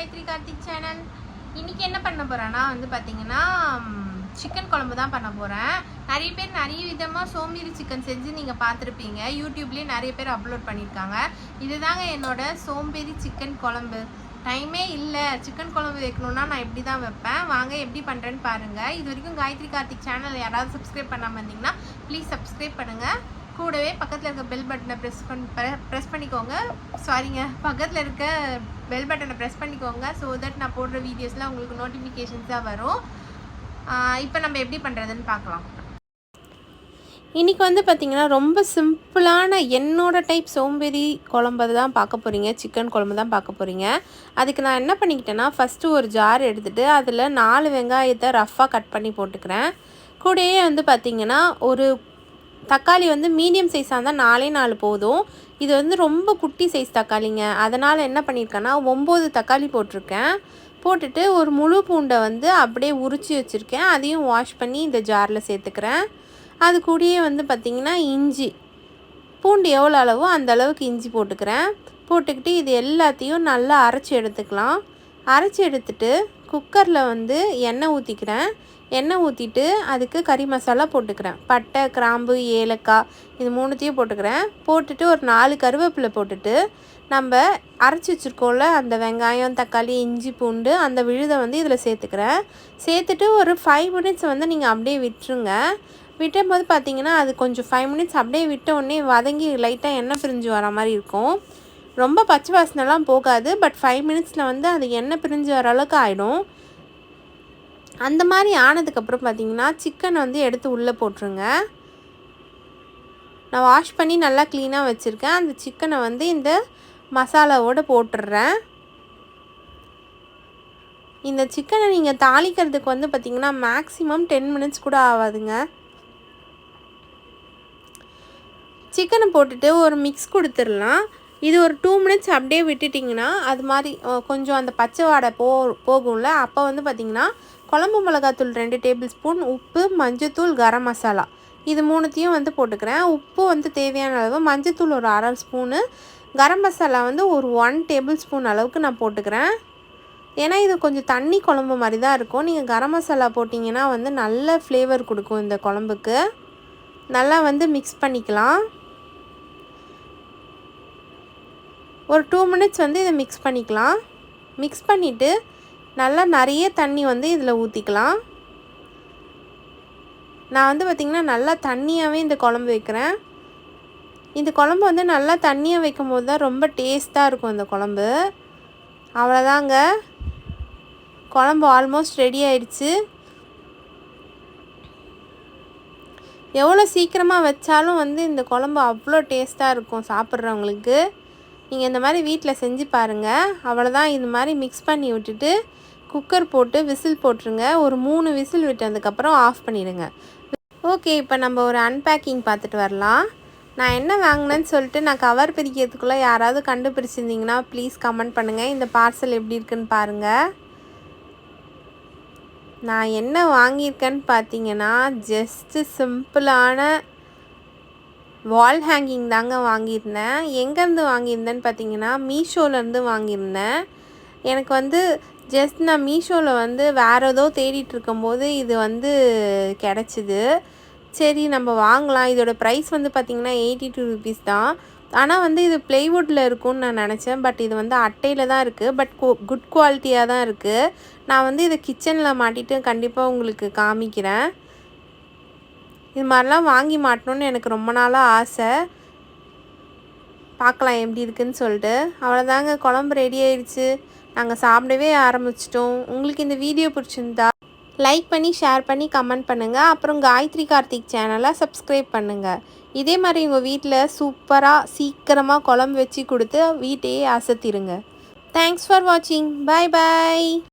Gayatri Karthik channel. இன்னைக்கு என்ன பண்ண போறேன்னா பார்த்தீங்கன்னா சிக்கன் குழம்பு தான் பண்ண போகிறேன். நிறைய பேர் நிறைய விதமாக சோம்பேறி சிக்கன் செஞ்சு நீங்கள் பார்த்துருப்பீங்க. யூடியூப்லேயே நிறைய பேர் அப்லோட் பண்ணியிருக்காங்க. இதுதாங்க என்னோட சோம்பேறி சிக்கன் குழம்பு. டைமே இல்லை, சிக்கன் குழம்பு வைக்கணுன்னா நான் எப்படி தான் வைப்பேன். வாங்க எப்படி பண்ணுறேன்னு பாருங்கள். இது வரைக்கும் காயத்ரி கார்த்திக் சேனல் யாராவது சப்ஸ்கிரைப் பண்ணாமல் இருந்தீங்கன்னா ப்ளீஸ் சப்ஸ்கிரைப் பண்ணுங்கள். கூடவே பக்கத்தில் இருக்க பெல் பட்டனை ப்ரெஸ் பண்ணிக்கோங்க. சாரிங்க, பக்கத்தில் இருக்க பெல் பட்டனை ப்ரெஸ் பண்ணிக்கோங்க. ஸோ தட் நான் போடுற வீடியோஸ்லாம் உங்களுக்கு நோட்டிஃபிகேஷன்ஸாக வரும். இப்போ நம்ம எப்படி பண்ணுறதுன்னு பார்க்கலாம். இன்றைக்கி பார்த்திங்கன்னா ரொம்ப சிம்பிளான என்னோட டைப் சோம்பேறி குழம்பு தான் பார்க்க போகிறீங்க. சிக்கன் குழம்பு தான் பார்க்க போகிறீங்க. அதுக்கு நான் என்ன பண்ணிக்கிட்டேன்னா, ஃபஸ்ட்டு ஒரு ஜார் எடுத்துகிட்டு அதில் 4 வெங்காயத்தை ரஃப்பாக கட் பண்ணி போட்டுக்கிறேன். கூடயே பார்த்திங்கன்னா ஒரு தக்காளி மீடியம் சைஸாக இருந்தால் 4 போதும். இது ரொம்ப குட்டி சைஸ் தக்காளிங்க. அதனால் என்ன பண்ணியிருக்கேன்னா 9 தக்காளி போட்டிருக்கேன். போட்டுட்டு ஒரு முழு பூண்டை அப்படியே உரித்து வச்சுருக்கேன். அதையும் வாஷ் பண்ணி இந்த ஜாரில் சேர்த்துக்கிறேன். அது கூடயே பார்த்திங்கன்னா இஞ்சி, பூண்டு எவ்வளோ அளவோ அந்த அளவுக்கு இஞ்சி போட்டுக்கிறேன். போட்டுக்கிட்டு இது எல்லாத்தையும் நல்லா அரைச்சி எடுத்துக்கலாம். அரைச்சி எடுத்துட்டு குக்கரில் எண்ணெய் ஊற்றிக்கிறேன். எண்ணெய் ஊற்றிட்டு அதுக்கு கறி மசாலா போட்டுக்கிறேன். பட்டை, கிராம்பு, ஏலக்காய் இது 3த்தையும் போட்டுக்கிறேன். போட்டுட்டு ஒரு 4 கருவேப்பிலை போட்டுட்டு நம்ம அரைச்சி வச்சுருக்கோம்ல அந்த வெங்காயம், தக்காளி, இஞ்சி, பூண்டு அந்த விழுதை இதில் சேர்த்துக்கிறேன். சேர்த்துட்டு ஒரு 5 மினிட்ஸ் நீங்கள் அப்படியே விட்டுருங்க. விட்டும்போது பார்த்திங்கன்னா அது கொஞ்சம் 5 மினிட்ஸ் அப்படியே விட்ட உடனே வதங்கி லைட்டாக எண்ணெய் பிரிஞ்சு வர மாதிரி இருக்கும். ரொம்ப பச்சை வாசனைலாம் போகாது. பட் 5 மினிட்ஸில் அது எண்ணெய் பிரிஞ்சு வர அளவுக்கு ஆகிடும். அந்த மாதிரி ஆனதுக்கப்புறம் பார்த்திங்கன்னா சிக்கனை எடுத்து உள்ளே போட்டுருங்க. நான் வாஷ் பண்ணி நல்லா க்ளீனாக வச்சுருக்கேன். அந்த சிக்கனை இந்த மசாலாவோடு போட்டுடுறேன். இந்த சிக்கனை நீங்கள் தாளிக்கிறதுக்கு பார்த்திங்கன்னா மேக்ஸிமம் 10 மினிட்ஸ் கூட ஆகாதுங்க. சிக்கனை போட்டுட்டு ஒரு மிக்ஸ் கொடுத்துடலாம். இது ஒரு 2 மினிட்ஸ் அப்படியே விட்டுட்டிங்கன்னா அது மாதிரி கொஞ்சம் அந்த பச்சை வாடை போகும்ல. அப்போ பார்த்திங்கன்னா குழம்பு மிளகாத்தூள் 2 டேபிள் ஸ்பூன், உப்பு, மஞ்சத்தூள், கரம் மசாலா இது 3த்தையும் போட்டுக்கிறேன். உப்பு தேவையான அளவு, மஞ்சத்தூள் ஒரு 1/2 ஸ்பூனு, கரம் மசாலா ஒரு 1 டேபிள் ஸ்பூன் அளவுக்கு நான் போட்டுக்கிறேன். ஏன்னா இது கொஞ்சம் தண்ணி குழம்பு மாதிரி தான் இருக்கும். நீங்கள் கரம் மசாலா போட்டிங்கன்னா நல்ல ஃப்ளேவர் கொடுக்கும் இந்த குழம்புக்கு. நல்லா மிக்ஸ் பண்ணிக்கலாம். ஒரு 2 மினிட்ஸ் இதை மிக்ஸ் பண்ணிக்கலாம். மிக்ஸ் பண்ணிவிட்டு நல்லா நிறைய தண்ணி இதில் ஊற்றிக்கலாம். நான் பார்த்திங்கன்னா நல்லா தண்ணியாகவே இந்த குழம்பு வைக்கிறேன். இந்த குழம்பு நல்லா தண்ணியாக வைக்கும் போது தான் ரொம்ப டேஸ்ட்டாக இருக்கும் இந்த குழம்பு. அவ்வளோதாங்க, குழம்பு ஆல்மோஸ்ட் ரெடி ஆயிடுச்சு. எவ்வளோ சீக்கிரமாக வச்சாலும் இந்த குழம்பு அவ்வளோ டேஸ்ட்டாக இருக்கும் சாப்பிட்றவங்களுக்கு. நீங்கள் இந்த மாதிரி வீட்டில் செஞ்சு பாருங்கள். அவ்வளோதான், இது மாதிரி மிக்ஸ் பண்ணி விட்டுட்டு குக்கர் போட்டு விசில் போட்டுருங்க. ஒரு 3 விசில் விட்டதுக்கப்புறம் ஆஃப் பண்ணிடுங்க. ஓகே, இப்போ நம்ம ஒரு அன்பேக்கிங் பார்த்துட்டு வரலாம். நான் என்ன வாங்கினேன்னு சொல்லிட்டு நான் கவர் பிரிக்கிறதுக்குள்ளே யாராவது கண்டுபிடிச்சிருந்தீங்கன்னா ப்ளீஸ் கமெண்ட் பண்ணுங்கள். இந்த பார்சல் எப்படி இருக்குன்னு பாருங்கள். நான் என்ன வாங்கியிருக்கேன்னு பார்த்தீங்கன்னா ஜஸ்ட்டு சிம்பிளான வால் ஹேங்கிங் தாங்க வாங்கியிருந்தேன். எங்கேருந்து வாங்கியிருந்தேன்னு பார்த்தீங்கன்னா மீஷோலேருந்து வாங்கியிருந்தேன். எனக்கு ஜஸ்ட் நான் மீஷோவில் வேறு ஏதோ தேடிட்டு இருக்கும்போது இது கிடச்சிது. சரி நம்ம வாங்கலாம். இதோட ப்ரைஸ் பார்த்திங்கன்னா 82 ருபீஸ் தான். ஆனால் இது ப்ளைவுட்டில் இருக்கும்னு நான் நினச்சேன். பட் இது அட்டையில் தான் இருக்குது. பட் குட் குவாலிட்டியாக தான் இருக்குது. நான் இதை கிச்சனில் மாட்டிட்டு கண்டிப்பாக உங்களுக்கு காமிக்கிறேன். இது மாதிரிலாம் வாங்கி மாட்டணும்னு எனக்கு ரொம்ப நாளாக ஆசை. பார்க்கலாம் எப்படி இருக்குதுன்னு சொல்லிட்டு. அவ்வளோதாங்க, குழம்பு ரெடி ஆயிடுச்சு. நாங்கள் சாப்பிடவே ஆரம்பிச்சிட்டோம். உங்களுக்கு இந்த வீடியோ பிடிச்சிருந்தா லைக் பண்ணி, ஷேர் பண்ணி, கமெண்ட் பண்ணுங்கள். அப்புறம் காயத்ரி கார்த்திக் சேனலை சப்ஸ்கிரைப் பண்ணுங்கள். இதே மாதிரி உங்கள் வீட்டில் சூப்பராக சீக்கிரமாக குழம்பு வச்சு கொடுத்து வீட்டையே அசத்திடுங்க. தேங்க்ஸ் ஃபார் வாட்சிங். பாய் பாய்.